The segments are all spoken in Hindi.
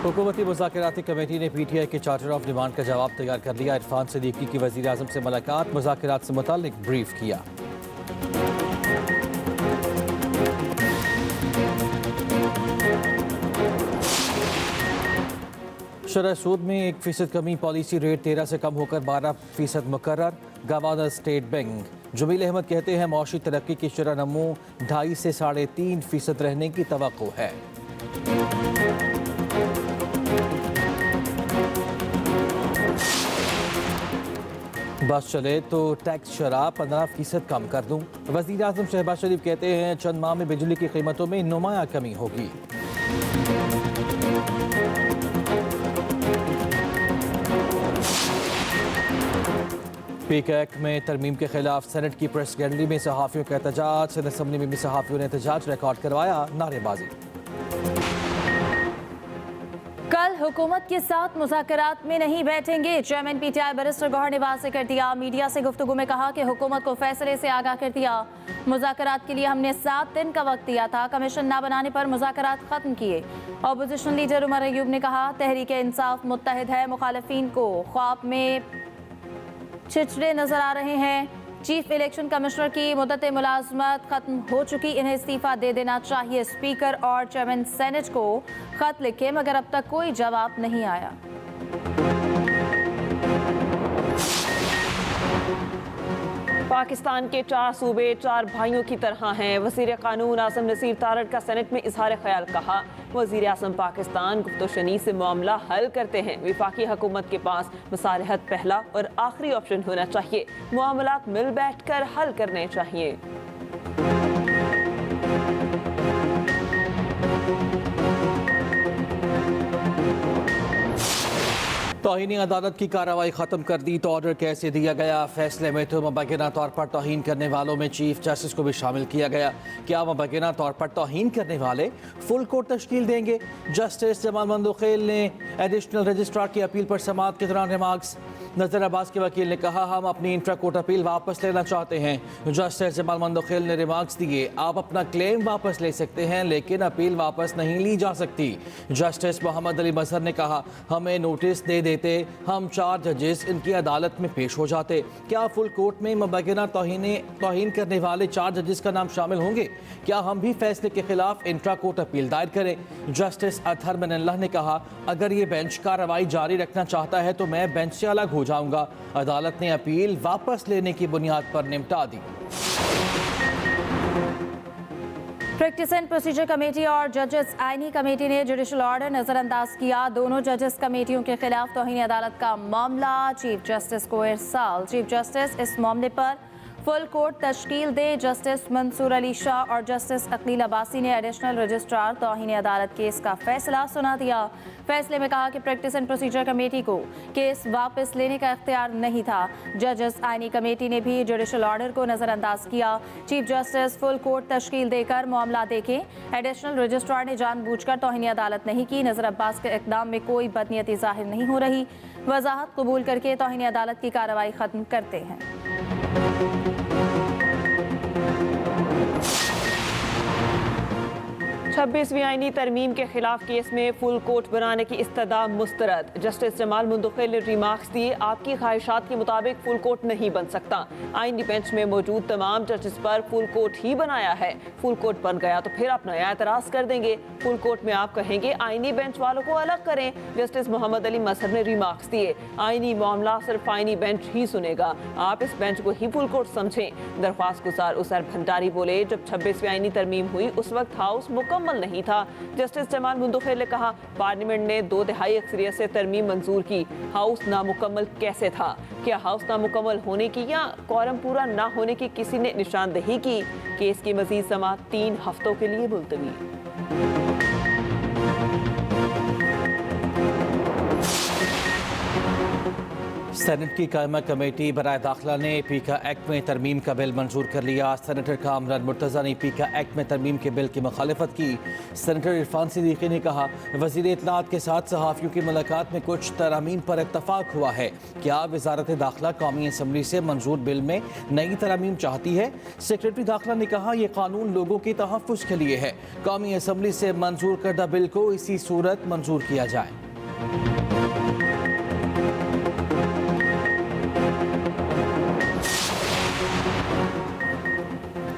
हुकूमती मुज़ाकराती कमेटी ने PTI के चार्टर ऑफ डिमांड का जवाब तैयार कर लिया। इरफान सिद्दीकी की वज़ीर आज़म से मुलाकात, मुज़ाकरात से मुताल्लिक ब्रीफ किया। शरह सूद में 1% कमी, पॉलिसी रेट 13 से कम होकर 12% मुकर्रर। Governor State Bank Jamil Ahmed कहते हैं मौशी तरक्की की शरह नमू 2.5 से 3.5% रहने की तवक्को है। बस चले तो टैक्स शराह 15% कम कर दूं। वज़ीर आज़म शहबाज शरीफ कहते हैं चंद माह में बिजली की कीमतों में नुमाया कमी होगी। पीकैक में तरमीम के खिलाफ सेनेट की प्रेस गैलरी में सहाफ़ियों का एहतजाज, सेनेट असम्बली में भी सहाफ़ियों ने एहतजाज रिकॉर्ड करवाया, नारेबाजी। कल हुकूमत के साथ मुज़ाकरात में नहीं बैठेंगे, chairman PTI barrister Gohar Nawaz ने कर दिया। मीडिया से गुफ्तगू में कहा कि हुकूमत को फैसले से आगाह कर दिया। मुज़ाकरात के लिए हमने 7 दिन का वक्त दिया था, कमीशन ना बनाने पर मुज़ाकरात खत्म किए। अपोजिशन लीडर उमर अयूब ने कहा तहरीक इंसाफ मुत्तहिद है, मुखालिफिन को ख्वाब में छिछड़े नजर आ रहे हैं। चीफ इलेक्शन कमिश्नर की मुद्दत मुलाजमत खत्म हो चुकी, इन्हें इस्तीफा दे देना चाहिए। स्पीकर और चेयरमैन सेनेट को खत लिखे मगर अब तक कोई जवाब नहीं आया। पाकिस्तान के 4 सूबे 4 भाइयों की तरह हैं। वज़ीर क़ानून आज़म नसीर तारड़ का सेनेट में इजहार ख्याल। कहा वज़ीर आज़म पाकिस्तान गुफ्तशनी से मामला हल करते हैं। वफाकी हुकूमत के पास मसालहत पहला और आखिरी ऑप्शन होना चाहिए। मामलात मिल बैठ कर हल करने चाहिए। तौहीनी अदालत की कार्रवाई ख़त्म कर दी तो ऑर्डर कैसे दिया गया? फैसले में तो मुबैना तौर पर तौहीन करने वालों में चीफ जस्टिस को भी शामिल किया गया। क्या मुबैना तौर पर तौहीन करने वाले फुल कोर्ट तश्कील देंगे? जस्टिस जमाल मंदोखेल ने एडिशनल रजिस्ट्रार की अपील पर समाअत के दौरान रिमार्क्स। नज़र अब्बास के वकील ने कहा हम अपनी इंट्रा कोर्ट अपील वापस लेना चाहते हैं। जस्टिस जमाल मंदोखेल ने रिमार्क्स दिए आप अपना क्लेम वापस ले सकते हैं लेकिन अपील वापस नहीं ली जा सकती। जस्टिस मोहम्मद अली मजहर ने कहा हमें नोटिस दे देते, हम 4 जजेस इनकी अदालत में पेश हो जाते। क्या फुल कोर्ट में मुबैना तौहीन करने वाले 4 जजेस का नाम शामिल होंगे? क्या हम भी फैसले के खिलाफ इंट्रा कोर्ट अपील दायर करें? जस्टिस अतहर मनल्लाह ने कहा अगर ये बेंच कार्रवाई जारी रखना चाहता है तो मैं बेंच से अलग हो जाऊंगा। अदालत ने अपील वापस लेने की बुनियाद पर निपटा दी। प्रैक्टिस एंड प्रोसीजर कमेटी और जजेस आईनी कमेटी ने जुडिशल ऑर्डर नजरअंदाज किया। दोनों जजेस कमेटियों के खिलाफ तौहीन अदालत का मामला चीफ जस्टिस को इरसाल। चीफ जस्टिस इस मामले पर फुल कोर्ट तश्कील दे। जस्टिस मंसूर अली शाह और जस्टिस अकील अब्बासी ने एडिशनल रजिस्ट्रार तौहीन अदालत केस का फैसला सुना दिया। फैसले में कहा कि प्रैक्टिस एंड प्रोसीजर कमेटी को केस वापस लेने का इख्तियार नहीं था। जजेस आईनी कमेटी ने भी जुडिशल ऑर्डर को नजरअंदाज किया। चीफ जस्टिस फुल कोर्ट तश्कील देकर मामला देखें। एडिशनल रजिस्ट्रार ने जानबूझकर तौहीन अदालत नहीं की। नजर अब्बास के इक़दाम में कोई बदनीयती जाहिर नहीं हो रही। वजाहत कबूल करके तौहीन अदालत की कार्रवाई खत्म करते हैं। 26वीं आईनी तरमीम के खिलाफ केस में फुल कोर्ट बनाने की इस्तदा मुस्तरद। जस्टिस जमाल मंदोखेल ने रिमार्क्स दिए आपकी ख्वाहिशात के मुताबिक फुल कोर्ट नहीं बन सकता। आईनी बेंच में मौजूद तमाम जजेस पर फुल कोर्ट ही बनाया है। फुल कोर्ट बन गया तो फिर आप नया एतराज़ कर देंगे। फुल कोर्ट में आप कहेंगे आईनी बेंच वालों को अलग करें। जस्टिस मोहम्मद अली मजहर ने रिमार्क्स दिए आईनी मामला सिर्फ आईनी बेंच ही सुनेगा, आप इस बेंच को ही फुल कोर्ट समझें। दरख्वास्त गुजार उसैर भंडारी बोले जब 26वीं आईनी तरमीम हुई उस वक्त हाउस मुकम्मल नहीं था। जस्टिस जमाल मंदोखेल ने कहा पार्लियामेंट ने 2/3 अक्सरियत से तरमीम मंजूर की, हाउस नामुकम्मल कैसे था? क्या हाउस नामुकम्मल होने की या क्वारम पूरा ना होने की किसी ने निशानदेही की? केस की मजीद समाअत 3 हफ्तों के लिए मुलतवी। सेनेट की कायमा कमेटी बराए दाखिला ने पीका एक्ट में तरमीम का बिल मंजूर कर लिया। सेनेटर कामरान मुर्तज़ा ने पीका एक्ट में तरमीम के बिल की मुखालिफत की। सेनेटर इरफान सिद्दीकी ने कहा, वज़ीर इत्तलात के साथ सहाफ़ियों की मुलाकात में कुछ तरामीम पर इत्तफाक हुआ है। क्या वज़ारत दाखिला कौमी असम्बली से मंजूर बिल में नई तरामीम चाहती है? सेक्रेटरी दाखिला ने कहा, यह कानून लोगों के तहफ़्फ़ुज़ के लिए है। कौमी असम्बली से मंजूर करदा बिल को इसी सूरत मंजूर किया जाए।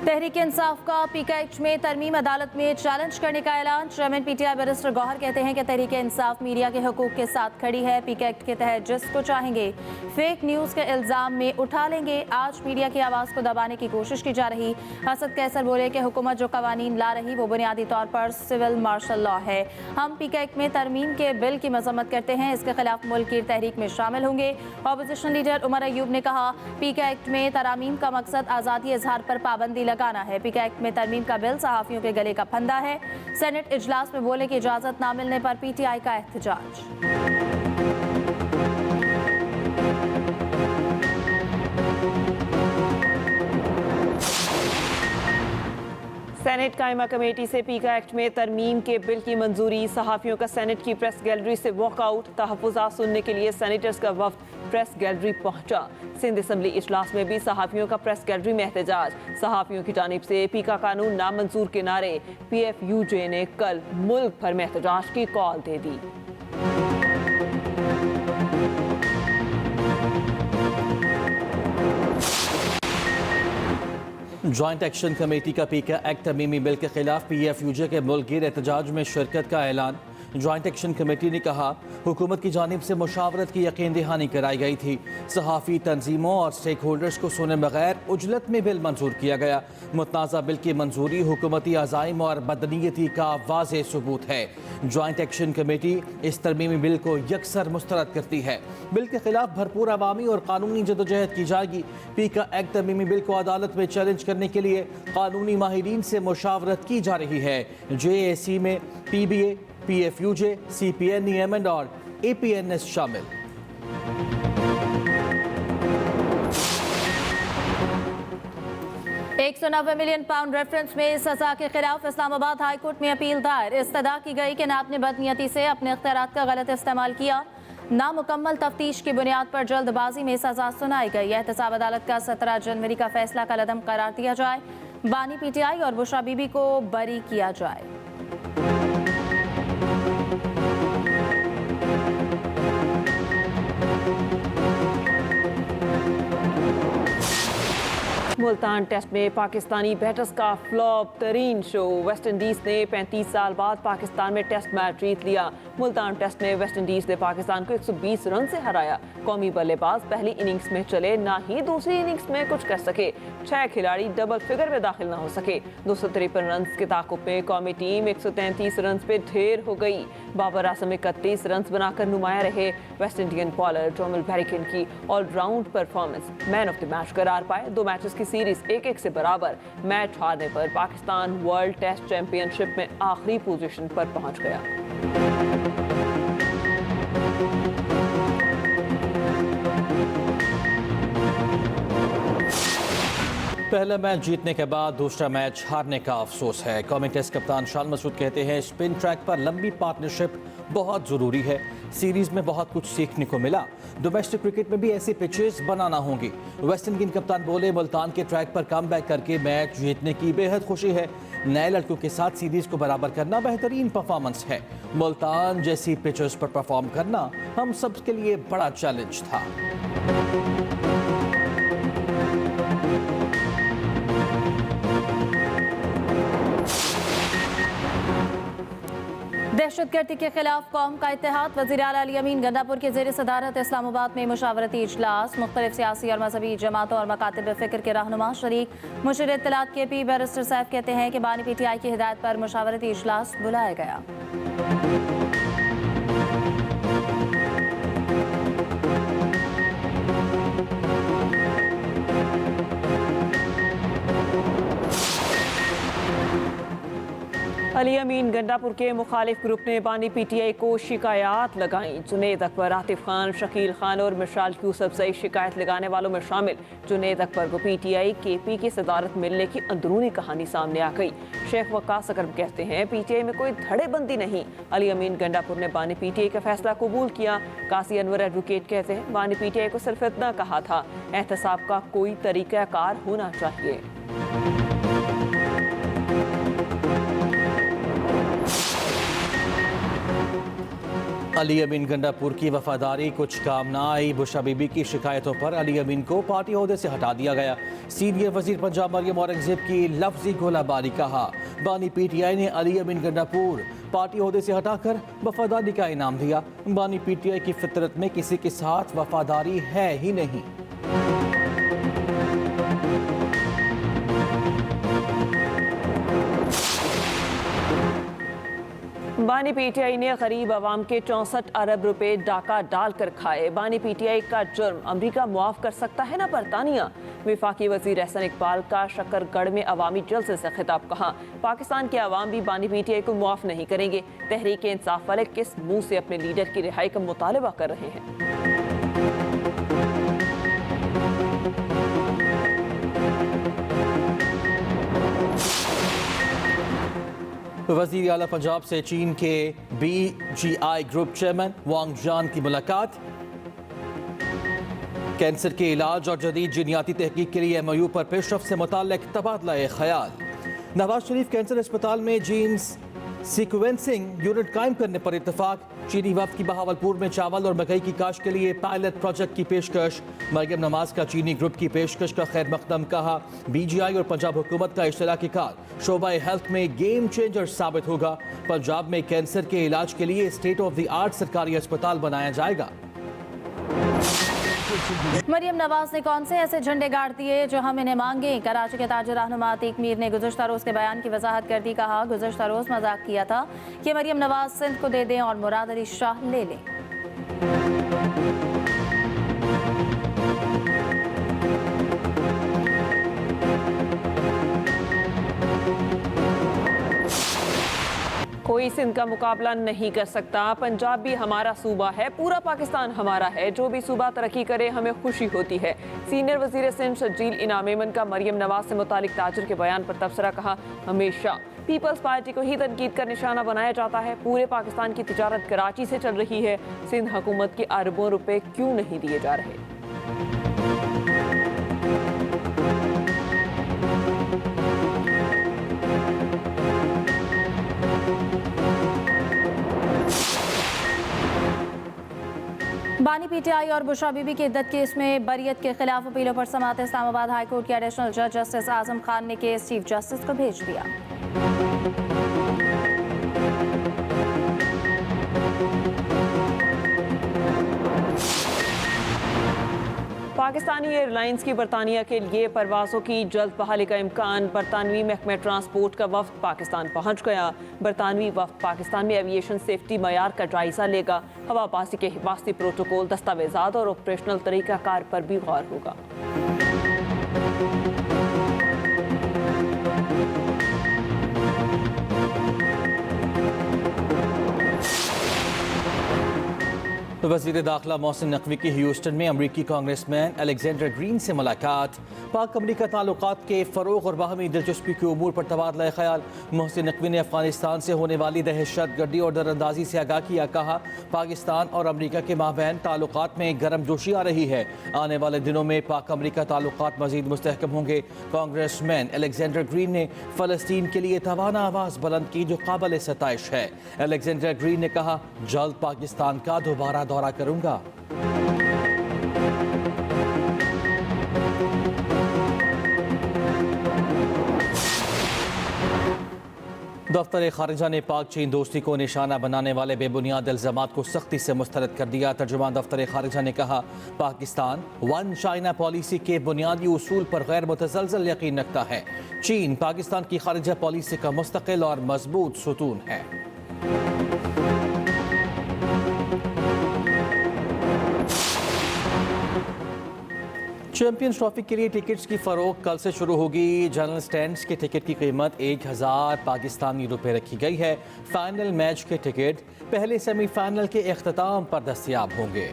तहरीक इंसाफ का पीका एक्ट में तरमीम अदालत में चैलेंज करने का ऐलान। चेयरमैन पीटीआई बैरिस्टर गौहर कहते हैं कि तहरीक इंसाफ मीडिया के हकूक के साथ खड़ी है। पीका एक्ट के तहत जिसको चाहेंगे फेक न्यूज़ के इल्ज़ाम में उठा लेंगे। आज मीडिया की आवाज़ को दबाने की कोशिश की जा रही। असद कैसर बोले कि हुकूमत जो कवानीन ला रही वो बुनियादी तौर पर सिविल मार्शल लॉ है। हम पीका एक्ट में तरमीम के बिल की मजम्मत करते हैं। इसके खिलाफ मुल्क की तहरीक में शामिल होंगे। अपोजिशन लीडर उमर अयूब ने कहा, पीका एक्ट में तरामीम का मकसद आज़ादी इजहार पर पाबंदी लगाना है। पीका एक्ट में तरमीम का बिल सहाफ़ियों के गले का फंदा है। सेनेट इजलास में बोले कि इजाज़त ना मिलने पर पीटीआई का एहतजाज। सेनेट कायमा कमेटी से पीका एक्ट में तरमीम के बिल की मंजूरी। सहाफ़ियों का सेनेट की प्रेस गैलरी से वॉकआउट। तहफ़्फ़ुज़ात सुनने के लिए सेनेटर्स का वफ्द प्रेस गैलरी पहुंचा। सिंध असम्बली इजलास में भी सहाफ़ियों का प्रेस गैलरी में एहतजाज। सहाफ़ियों की जानिब से पीका कानून नामंजूर के नारे। PFUJ ने कल मुल्क भर में एहतजाज की कॉल दे दी। जॉइंट एक्शन कमेटी का पीका एक्ट तरमीमी बिल के खिलाफ PFUJ के मुल्कगीर एहतजाज में शिरकत का ऐलान। जॉइंट एक्शन कमेटी ने कहा, हुकूमत की जानिब से मुशावरत की यकीन दहानी कराई गई थी। सहाफ़ी तंजीमों और स्टेक होल्डर्स को सुने बगैर उजलत में बिल मंजूर किया गया। मुतनाज़ा बिल की मंजूरी हुकूमती अज़ाइम और बदनीयती का वाज़ेह सबूत है। जॉइंट एक्शन कमेटी इस तरमीमी बिल को यकसर मुस्तरद करती है। बिल के खिलाफ भरपूर अवामी और कानूनी जदोजहद की जाएगी। पीका एक्ट तरमीमी बिल को अदालत में चैलेंज करने के लिए कानूनी माहिरीन से मुशावरत की जा रही है। JAC में PBA, PFUJ, CPN, EMN और APNS शामिल। £190 मिलियन रेफरेंस में सजा के खिलाफ इस्लामाबाद हाई कोर्ट में अपील दायर। इस्तदा की गई कि नाब ने बदनीयती से अपने इख्तियारात का गलत इस्तेमाल किया। नामुकम्मल तफ्तीश की बुनियाद पर जल्दबाजी में सजा सुनाई गई। एहतसाब अदालत का 17 जनवरी का फैसला कलअदम करार दिया जाए। बानी PTI और बुशरा बीबी को बरी किया जाए। मुल्तान टेस्ट में पाकिस्तानी बैटर्स का फ्लॉप तरीन शो। वेस्ट इंडीज ने 35 साल बाद पाकिस्तान में टेस्ट मैच जीत लिया। मुल्तान टेस्ट में वेस्ट इंडीज ने पाकिस्तान को 120 रन से हराया। कौमी बल्लेबाज पहली इनिंग्स में चले, ना ही दूसरी इनिंग्स में कुछ कर सके। 6 खिलाड़ी डबल फिगर में दाखिल ना हो सके। 253 रन के ताकुब में कौमी टीम 133 रन पे ढेर हो गई। बाबर आजम 31 रन बनाकर नुमाया रहे। West Indian bowler Jomel Warrican की all round performance man of the match करार पाए। 2 मैचेस की सीरीज 1-1 से बराबर। मैच हारने पर पाकिस्तान वर्ल्ड टेस्ट चैंपियनशिप में आखिरी पोजीशन पर पहुंच गया। पहला मैच जीतने के बाद दूसरा मैच हारने का अफसोस है। कौमी टेस्ट कप्तान शान मसूद कहते हैं, स्पिन ट्रैक पर लंबी पार्टनरशिप बहुत ज़रूरी है। सीरीज में बहुत कुछ सीखने को मिला। डोमेस्टिक क्रिकेट में भी ऐसी पिचेस बनाना होंगी। वेस्ट इंडीज कप्तान बोले, मुल्तान के ट्रैक पर कमबैक करके मैच जीतने की बेहद खुशी है। नए लड़कों के साथ सीरीज को बराबर करना बेहतरीन परफॉर्मेंस है। मुल्तान जैसी पिचेस पर परफॉर्म करना हम सब के लिए बड़ा चैलेंज था। दहशतगर्दी के खिलाफ कौम का इत्तेहाद। वज़ीर आला अली अमीन गंडापुर के ज़ेर सदारत इस्लामाबाद में मुशावरती इजलास। मुख्तलिफ सियासी और मजहबी जमातों और मकातिब फ़िक्र के रहनुमा शरीक। मुशीर इत्तलात KP बैरिस्टर सैफ कहते हैं कि बानी PTI की हिदायत पर मुशावरती इजलास बुलाया गया। अली अमीन गंडापुर के मुखालिफ ग्रुप ने बानी पीटीआई को शिकायत लगाई। जुनेद अकबर, आतिफ खान, शकील खान और मिशाल यूसुफजई शिकायत लगाने वालों में शामिल। जुनेद अकबर को पीटीआई केपी की सदारत मिलने की अंदरूनी कहानी सामने आ गई। शेख वक्कास अकरम कहते हैं पीटीआई में कोई धड़ेबंदी नहीं। अली अमीन गंडापुर ने बानी पीटीआई का फैसला कबूल किया। कासी अनवर एडवोकेट कहते हैं बानी पीटीआई को सिर्फ इतना कहा था, एहतसाब का कोई तरीकाकार होना चाहिए। अली अमीन गंडापुर की वफादारी कुछ काम ना आई। बुशरा बीबी की शिकायतों पर अली अमीन को पार्टी ओहदे से हटा दिया गया। सीनियर वजीर पंजाब मरियम औरंगजेब की लफ्जी गोलाबारी कहा। बानी पीटीआई ने अली अमीन गंडापुर पार्टी ओहदे से हटाकर वफादारी का इनाम दिया। बानी पीटीआई की फितरत में किसी के साथ वफादारी है ही नहीं। बानी पीटीआई ने गरीब आवाम के 64 अरब रुपए डाका डालकर खाए। बानी पीटीआई का जुर्म अमरीका मुआफ कर सकता है ना बरतानिया। विफाकी वजीर एहसन इकबाल का शकरगढ़ में अवामी जलसे से खिताब। कहा पाकिस्तान के अवाम भी बानी पीटीआई को मुआफ नहीं करेंगे। तहरीक इंसाफ वाले किस मुंह से अपने लीडर की रिहाई का मुतालबा कर रहे हैं। वज़ीर आला पंजाब से चीन के BGI ग्रुप चेयरमैन वांग जान की मुलाकात। कैंसर के इलाज और जदीद जीनियाती तहकीक के लिए MOU पर पेशरफ से मुताल्लिक तबादला ख्याल। नवाज शरीफ कैंसर अस्पताल में जीन्स सीक्वेंसिंग यूनिट कायम करने पर इत्तेफाक। चीनी वफ्द की बहावलपुर में चावल और मकई की काश्त के लिए पायलट प्रोजेक्ट की पेशकश। मरियम नवाज का चीनी ग्रुप की पेशकश का खैर मकदम। कहा BGI और पंजाब हुकूमत का इश्तराकी कार शोबा हेल्थ में गेम चेंजर साबित होगा। पंजाब में कैंसर के इलाज के लिए स्टेट ऑफ द आर्ट सरकारी अस्पताल बनाया जाएगा। मरियम नवाज ने कौन से ऐसे झंडे गाड़ दिए जो हम इन्हें मांगे। कराची के ताजर रहनुमा अतीक मीर ने गुज़श्ता रोज़ के बयान की वजाहत कर दी। कहा गुज़श्ता रोज़ मजाक किया था कि मरियम नवाज सिंध को दे दें और मुराद अली शाह ले लें। कोई सिंध का मुकाबला नहीं कर सकता। पंजाब भी हमारा सूबा है, पूरा पाकिस्तान हमारा है। जो भी सूबा तरक्की करे हमें खुशी होती है। सीनियर वजीर सिंध शजील इनाम मेमन का मरियम नवाज से मुतालिक ताजर के बयान पर तबसरा। कहा हमेशा पीपल्स पार्टी को ही तनकीद का निशाना बनाया जाता है। पूरे पाकिस्तान की तिजारत कराची से चल रही है। सिंध हुकूमत के अरबों रुपए क्यों नहीं दिए जा रहे। बानी पीटीआई और बुशरा बीबी की इद्दत केस में बरियत के खिलाफ अपीलों पर समाअत। इस्लामाबाद हाई कोर्ट के एडिशनल जज जस्टिस आजम खान ने केस चीफ जस्टिस को भेज दिया। पाकिस्तानी एयरलाइंस की बरतानिया के लिए परवाज़ों की जल्द बहाली का इम्कान। बरतानवी महकमे ट्रांसपोर्ट का वफ्द पाकिस्तान पहुंच गया। बरतानवी वफ्द पाकिस्तान में एविएशन सेफ्टी मयार का जायजा लेगा। हवाबाजी के हिफाजती प्रोटोकॉल, दस्तावेजात और ऑपरेशनल तरीक़ाकार पर भी गौर होगा। वज़ीर दाखिला मोहसिन नकवी की ह्यूस्टन में अमरीकी कांग्रेसमैन अलेक्जेंडर ग्रीन से मुलाकात। पाक अमरीका ताल्लुकात के फ़रोग़ और बाहमी दिलचस्पी के उमूर पर तबादला ख्याल। मोहसिन नकवी ने अफगानिस्तान से होने वाली दहशतगर्दी और दरअंदाजी से आगाह किया। कहा पाकिस्तान और अमरीका के माबैन ताल्लुकात में गर्मजोशी आ रही है। आने वाले दिनों में पाक अमरीका ताल्लुकात मज़ीद मुस्तहकम होंगे। कांग्रेसमैन अलेक्जेंडर ग्रीन ने फ़लस्तीन के लिए तवाना आवाज़ बुलंद की जो काबिल सताइश है। अलेक्जेंडर ग्रीन ने कहा जल्द पाकिस्तान का दोबारा दौरा करूंगा। दफ्तर खारिजा ने पाक चीन दोस्ती को निशाना बनाने वाले बेबुनियाद इल्ज़ामात को सख्ती से मुस्तरद कर दिया। तर्जुमान दफ्तर खारिजा ने कहा पाकिस्तान वन चाइना पॉलिसी के बुनियादी उसूल पर गैर मुतज़लज़ल यकीन रखता है। चीन पाकिस्तान की खारिजा पॉलिसी का मुस्तकिल और मजबूत सुतून है। चैंपियंस ट्रॉफी के लिए टिकट्स की फरोख्त कल से शुरू होगी। जनरल स्टैंड्स के टिकट की कीमत 1000 पाकिस्तानी रुपए रखी गई है। फाइनल मैच के टिकट पहले सेमीफाइनल के इख्तिताम पर दस्तयाब होंगे।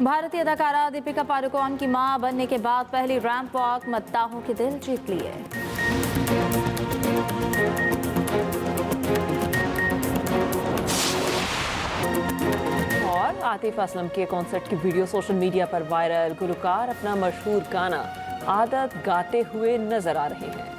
भारतीय अदाकारा दीपिका पादुकोण की मां बनने के बाद पहली रैंप वॉक मद्दाहों के दिल जीत लिए। और आतिफ असलम के कॉन्सर्ट की वीडियो सोशल मीडिया पर वायरल। गुलकार अपना मशहूर गाना आदत गाते हुए नजर आ रहे हैं।